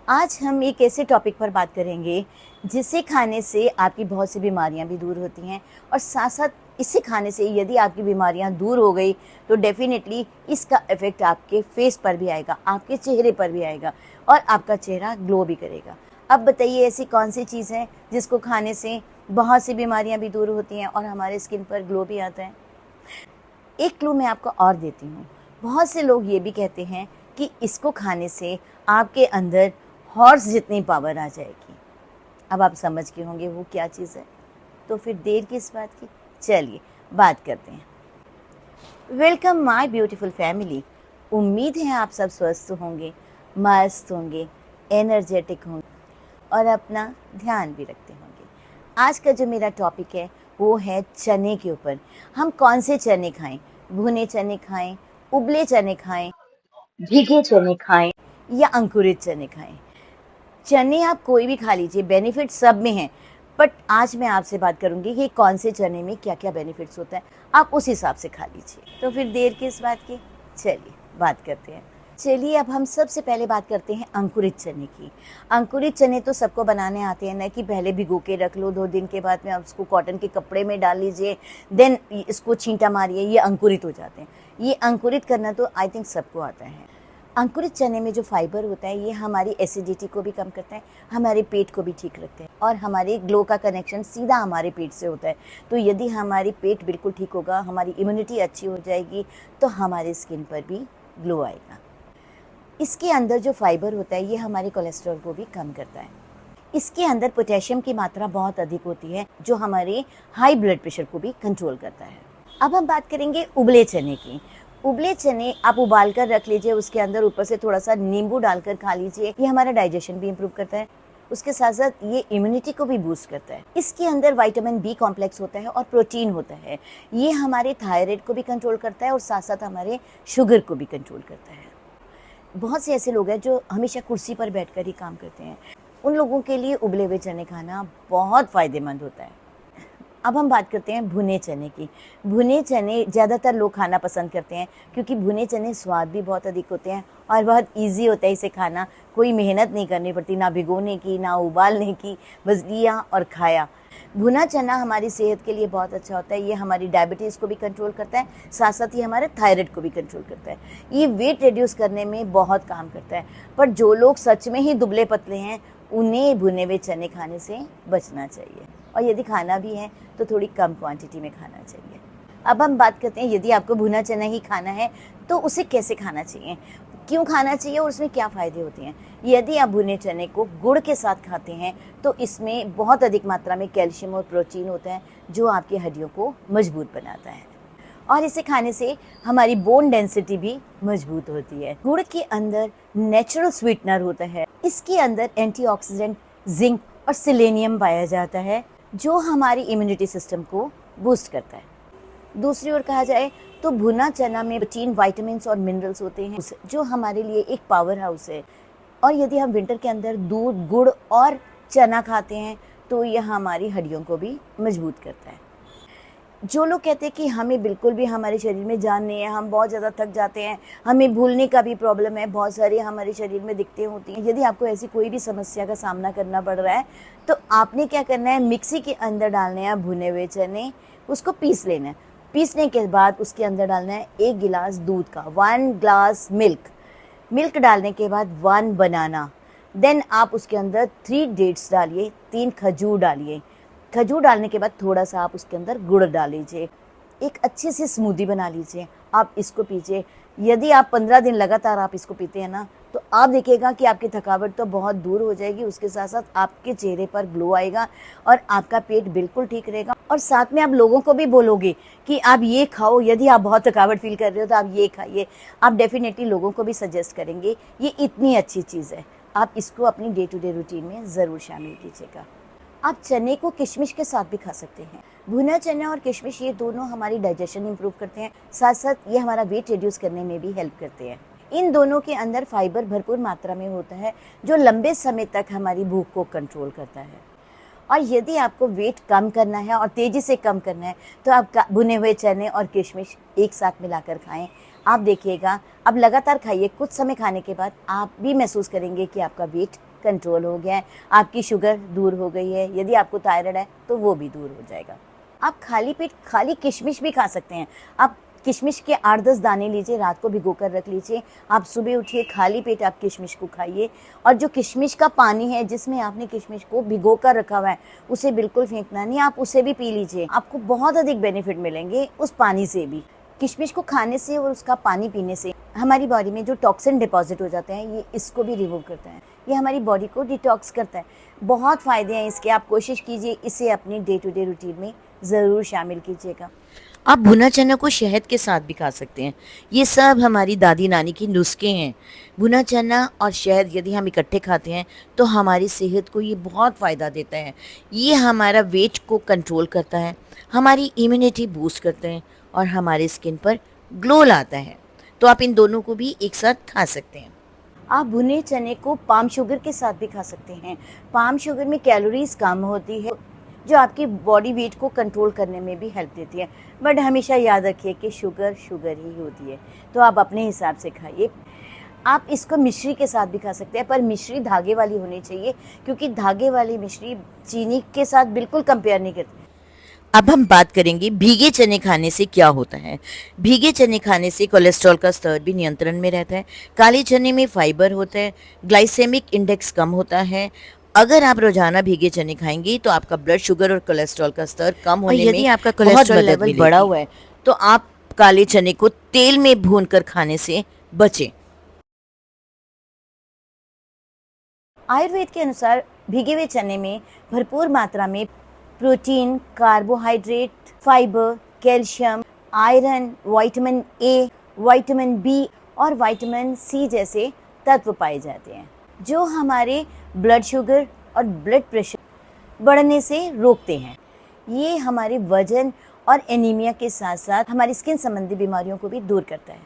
आज हम एक ऐसे टॉपिक पर बात करेंगे जिसे खाने से आपकी बहुत सी बीमारियां भी दूर होती हैं और साथ साथ इसे खाने से यदि आपकी बीमारियां दूर हो गई तो डेफिनेटली इसका इफ़ेक्ट आपके फेस पर भी आएगा, आपके चेहरे पर भी आएगा और आपका चेहरा ग्लो भी करेगा। अब बताइए ऐसी कौन सी चीज़ है जिसको खाने से बहुत सी बीमारियां भी दूर होती हैं और हमारे स्किन पर ग्लो भी आता है। एक क्लू मैं आपको और देती हूँ। बहुत से लोग ये भी कहते हैं कि इसको खाने से आपके अंदर हॉर्स जितनी पावर आ जाएगी। अब आप समझ गए होंगे वो क्या चीज़ है, तो फिर देर किस बात की, चलिए बात करते हैं। Welcome my beautiful family. उम्मीद है आप सब स्वस्थ होंगे, मस्त होंगे, एनर्जेटिक होंगे और अपना ध्यान भी रखते होंगे। आज का जो मेरा टॉपिक है वो है चने के ऊपर। हम कौन से चने खाएं, भुने चने खाएं, उबले चने खाएं, भीगे चने खाएं या अंकुरित चने खाएं। चने आप कोई भी खा लीजिए, बेनिफिट सब में हैं, बट आज मैं आपसे बात करूंगी कि कौन से चने में क्या क्या बेनिफिट्स होता है, आप उस हिसाब से खा लीजिए। तो फिर देर किस बात की, चलिए बात करते हैं। चलिए अब हम सबसे पहले बात करते हैं अंकुरित चने की। अंकुरित चने तो सबको बनाने आते हैं ना, कि पहले भिगो के रख लो, 2 दिन के बाद में आप उसको कॉटन के कपड़े में डाल लीजिए, देन इसको छींटा मारिए, ये अंकुरित हो जाते हैं। ये अंकुरित करना तो आई थिंक सबको आता है। अंकुरित चने में जो फाइबर होता है ये हमारी एसिडिटी को भी कम करता है, हमारे पेट को भी ठीक रखते हैं और हमारे ग्लो का कनेक्शन सीधा हमारे पेट से होता है। तो यदि हमारी पेट बिल्कुल ठीक होगा, हमारी इम्यूनिटी अच्छी हो जाएगी, तो हमारे स्किन पर भी ग्लो आएगा। इसके अंदर जो फाइबर होता है ये हमारे कोलेस्ट्रॉल को भी कम करता है। इसके अंदर पोटेशियम की मात्रा बहुत अधिक होती है जो हमारे हाई ब्लड प्रेशर को भी कंट्रोल करता है। अब हम बात करेंगे उबले चने की। उबले चने आप उबाल कर रख लीजिए, उसके अंदर ऊपर से थोड़ा सा नींबू डालकर खा लीजिए। ये हमारा डाइजेशन भी इम्प्रूव करता है, उसके साथ साथ ये इम्यूनिटी को भी बूस्ट करता है। इसके अंदर विटामिन बी कॉम्प्लेक्स होता है और प्रोटीन होता है। ये हमारे थायराइड को भी कंट्रोल करता है और साथ साथ हमारे शुगर को भी कंट्रोल करता है। बहुत से ऐसे लोग हैं जो हमेशा कुर्सी पर बैठकर ही काम करते हैं, उन लोगों के लिए उबले हुए चने खाना बहुत फ़ायदेमंद होता है। अब हम बात करते हैं भुने चने की। भुने चने ज़्यादातर लोग खाना पसंद करते हैं क्योंकि भुने चने स्वाद भी बहुत अधिक होते हैं और बहुत इजी होता है इसे खाना। कोई मेहनत नहीं करनी पड़ती, ना भिगोने की ना उबालने की, बस लिया और खाया। भुना चना हमारी सेहत के लिए बहुत अच्छा होता है। ये हमारी डायबिटीज़ को भी कंट्रोल करता है, साथ साथ ये हमारे थायराइड को भी कंट्रोल करता है। ये वेट रिड्यूस करने में बहुत काम करता है। पर जो लोग सच में ही दुबले पतले हैं उन्हें भुने हुए चने खाने से बचना चाहिए और यदि खाना भी है तो थोड़ी कम क्वांटिटी में खाना चाहिए। अब हम बात करते हैं यदि आपको भुना चना ही खाना है तो उसे कैसे खाना चाहिए, क्यों खाना चाहिए और उसमें क्या फ़ायदे होते हैं। यदि आप भुने चने को गुड़ के साथ खाते हैं तो इसमें बहुत अधिक मात्रा में कैल्शियम और प्रोटीन होता है जो आपकी हड्डियों को मजबूत बनाता है और इसे खाने से हमारी बोन डेंसिटी भी मजबूत होती है। गुड़ के अंदर नेचुरल स्वीटनर होता है, इसके अंदर एंटीऑक्सीडेंट, जिंक और सेलेनियम पाया जाता है जो हमारी इम्यूनिटी सिस्टम को बूस्ट करता है। दूसरी ओर कहा जाए तो भुना चना में प्रोटीन, विटामिन्स और मिनरल्स होते हैं जो हमारे लिए एक पावर हाउस है। और यदि हम विंटर के अंदर दूध, गुड़ और चना खाते हैं तो यह हमारी हड्डियों को भी मजबूत करता है। जो लोग कहते हैं कि हमें बिल्कुल भी हमारे शरीर में जान नहीं है, हम बहुत ज़्यादा थक जाते हैं, हमें भूलने का भी प्रॉब्लम है, बहुत सारी हमारे शरीर में दिक्कतें होती हैं, यदि आपको ऐसी कोई भी समस्या का सामना करना पड़ रहा है तो आपने क्या करना है, मिक्सी के अंदर डालने हैं भुने हुए चने, उसको पीस लेना है। पीसने के बाद उसके अंदर डालना है 1 गिलास दूध का, 1 ग्लास मिल्क डालने के बाद 1 बनाना, देन आप उसके अंदर 3 डेट्स डालिए, 3 खजूर डालिए। खजूर डालने के बाद थोड़ा सा आप उसके अंदर गुड़ डाल लीजिए, एक अच्छी सी स्मूदी बना लीजिए, आप इसको पीजिए। यदि आप 15 दिन लगातार आप इसको पीते हैं ना तो आप देखिएगा कि आपकी थकावट तो बहुत दूर हो जाएगी, उसके साथ साथ आपके चेहरे पर ग्लो आएगा और आपका पेट बिल्कुल ठीक रहेगा। और साथ में आप लोगों को भी बोलोगे कि आप ये खाओ, यदि आप बहुत थकावट फील कर रहे हो तो आप ये खाइए। आप डेफिनेटली लोगों को भी सजेस्ट करेंगे, ये इतनी अच्छी चीज़ है, आप इसको अपनी डे टू डे रूटीन में ज़रूर शामिल कीजिएगा। आप चने को किशमिश के साथ भी खा सकते हैं। भुना चना और किशमिश ये दोनों हमारी डाइजेशन इंप्रूव करते हैं, साथ साथ ये हमारा वेट रिड्यूस करने में भी हेल्प करते हैं। इन दोनों के अंदर फाइबर भरपूर मात्रा में होता है जो लंबे समय तक हमारी भूख को कंट्रोल करता है। और यदि आपको वेट कम करना है और तेज़ी से कम करना है तो आप भुने हुए चने और किशमिश एक साथ मिलाकर खाएं। आप देखिएगा, अब लगातार खाइए, कुछ समय खाने के बाद आप भी महसूस करेंगे कि आपका वेट कंट्रोल हो गया है, आपकी शुगर दूर हो गई है। यदि आपको थायराइड है तो वो भी दूर हो जाएगा। आप खाली पेट खाली किशमिश भी खा सकते हैं। आप किशमिश के 8-10 दाने लीजिए, रात को भिगो कर रख लीजिए, आप सुबह उठिए, खाली पेट आप किशमिश को खाइए। और जो किशमिश का पानी है जिसमें आपने किशमिश को भिगो कर रखा हुआ है, उसे बिल्कुल फेंकना नहीं, आप उसे भी पी लीजिए। आपको बहुत अधिक बेनिफिट मिलेंगे उस पानी से भी। किशमिश को खाने से और उसका पानी पीने से हमारी बॉडी में जो टॉक्सिन डिपॉजिट हो जाते हैं, ये इसको भी रिमूव करता है। ये हमारी बॉडी को डिटॉक्स करता है। बहुत फ़ायदे हैं इसके, आप कोशिश कीजिए इसे अपनी डे टू डे रूटीन में ज़रूर शामिल कीजिएगा। आप भुना चना को शहद के साथ भी खा सकते हैं। ये सब हमारी दादी नानी की नुस्खे हैं। भुना चना और शहद यदि हम इकट्ठे खाते हैं तो हमारी सेहत को ये बहुत फ़ायदा देता है। ये हमारा वेट को कंट्रोल करता है, हमारी इम्यूनिटी बूस्ट करते हैं और हमारे स्किन पर ग्लो लाता है। तो आप इन दोनों को भी एक साथ खा सकते हैं। आप भुने चने को पाम शुगर के साथ भी खा सकते हैं। पाम शुगर में कैलोरीज कम होती है जो आपकी बॉडी वेट को कंट्रोल करने में भी हेल्प देती है। बट हमेशा याद रखिए कि शुगर शुगर ही होती है, तो आप अपने हिसाब से खाइए। आप इसको मिश्री के साथ भी खा सकते हैं, पर मिश्री धागे वाली होनी चाहिए, क्योंकि धागे वाली मिश्री चीनी के साथ बिल्कुल कंपेयर नहीं करती। अब हम बात करेंगे भीगे चने खाने से क्या होता है। भीगे चने खाने से कोलेस्ट्रॉल का स्तर भी नियंत्रण में रहता है। काले चने में फाइबर होता है, ग्लाइसेमिक इंडेक्स कम होता है। अगर आप रोजाना भीगे चने खाएंगे तो आपका ब्लड शुगर और कोलेस्ट्रॉल का स्तर कम होने में, यदि आपका कोलेस्ट्रॉल लेवल बढ़ा हुआ है तो आप काले चने को तेल में भूनकर खाने से बचें। आयुर्वेद के अनुसार भीगे हुए चने में भरपूर मात्रा में protein, carbohydrate, fibre, calcium, iron, vitamin A, vitamin B और विटामिन सी जैसे तत्व पाए जाते हैं, जो हमारे ब्लड शुगर और ब्लड प्रेशर बढ़ने से रोकते हैं। ये हमारे वजन और एनीमिया के साथ साथ हमारी स्किन संबंधी बीमारियों को भी दूर करता है।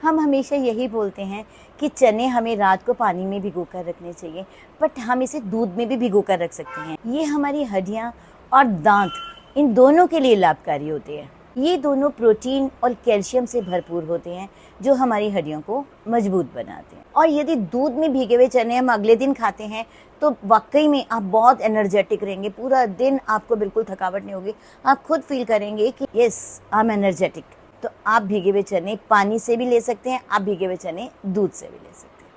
हम हमेशा यही बोलते हैं कि चने हमें रात को पानी में भिगो कर रखने चाहिए, बट हम इसे दूध में भी भिगो कर रख सकते हैं। ये हमारी हड्डियाँ और दांत, इन दोनों के लिए लाभकारी होते हैं। ये दोनों प्रोटीन और कैल्शियम से भरपूर होते हैं, जो हमारी हड्डियों को मजबूत बनाते हैं। और यदि दूध में भीगे हुए चने हम अगले दिन खाते हैं तो वाकई में आप बहुत एनर्जेटिक रहेंगे। पूरा दिन आपको बिल्कुल थकावट नहीं होगी, आप खुद फील करेंगे कि यस आई एम एनर्जेटिक। तो आप भीगे हुए चने पानी से भी ले सकते हैं, आप भीगे हुए चने दूध से भी ले सकते हैं।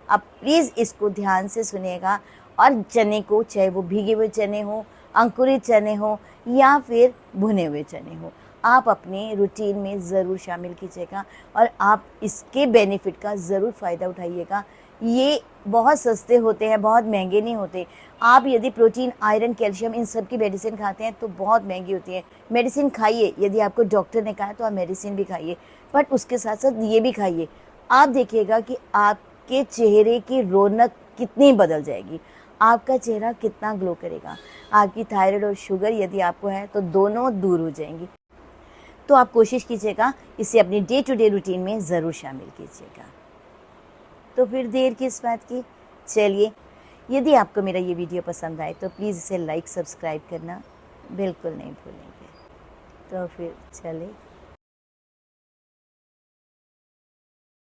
आप प्लीज़ इसको ध्यान से सुनिएगा और चने को, चाहे वो भीगे हुए चने हो, अंकुरित चने हो या फिर भुने हुए चने हो, आप अपने रूटीन में ज़रूर शामिल कीजिएगा और आप इसके बेनिफिट का ज़रूर फ़ायदा उठाइएगा। ये बहुत सस्ते होते हैं, बहुत महंगे नहीं होते। आप यदि प्रोटीन, आयरन, कैल्शियम इन सब की मेडिसिन खाते हैं तो बहुत महंगी होती है। मेडिसिन खाइए, यदि आपको डॉक्टर ने कहा है तो आप मेडिसिन भी खाइए, बट उसके साथ साथ ये भी खाइए। आप देखिएगा कि आपके चेहरे की रौनक कितनी बदल जाएगी, आपका चेहरा कितना ग्लो करेगा। आपकी थायराइड और शुगर यदि आपको है तो दोनों दूर हो जाएंगी। तो आप कोशिश कीजिएगा इसे अपनी डे टू डे रूटीन में ज़रूर शामिल कीजिएगा। तो फिर देर किस बात की, चलिए, यदि आपको मेरा ये वीडियो पसंद आए तो प्लीज़ इसे लाइक, सब्सक्राइब करना बिल्कुल नहीं भूलेंगे। तो फिर चलिए।